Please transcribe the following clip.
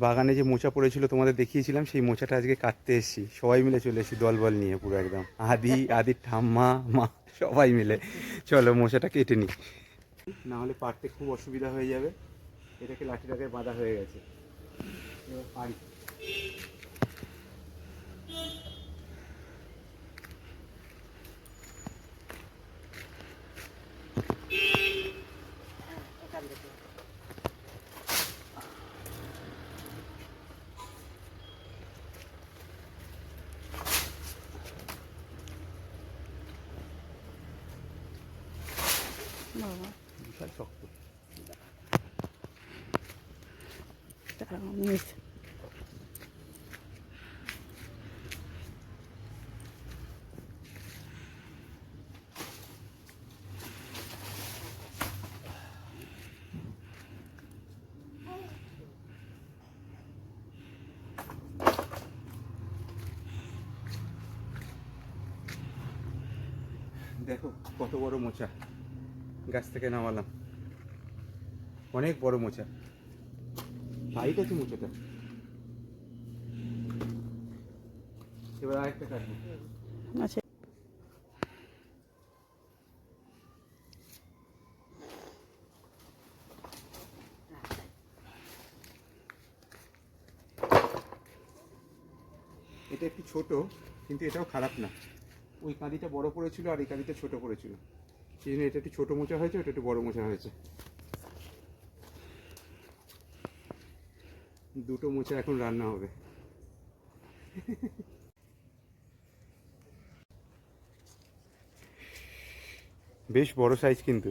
বাগানে যে মোচা পড়েছিল তোমাদের দেখিয়েছিলাম, সেই মোচাটা আজকে কাটতে এসেছি। সবাই মিলে চলে এসেছি, দলবল নিয়ে পুরো একদম। আদির ঠাম্মা, মা, সবাই মিলে। চলো মোচাটা কেটে নিই, না হলে পারতে খুব অসুবিধা হয়ে যাবে। এটাকে লাঠিটাকে বাঁধা হয়ে গেছে, এবার পারি। বাবা, বিশাল শক্ত। দাঁড়াও, মিস। দেখো কত বড় মোচা গাছ থেকে নামালাম, অনেক বড় মোচা। হাইট আছে মোচাটা। এবার আরেকটা কাটবো। আচ্ছা, এটা একটু ছোট, কিন্তু এটাও খারাপ না। ওই কাঁদিটা বড় পড়েছিল আর এই কাঁদিটা ছোট পড়েছিল, সেই জন্য এটা একটু ছোট মোচা হয়েছে, ওটা একটু বড় মোচা হয়েছে। দুটো মোচা এখন রান্না হবে। বেশ বড় সাইজ কিন্তু।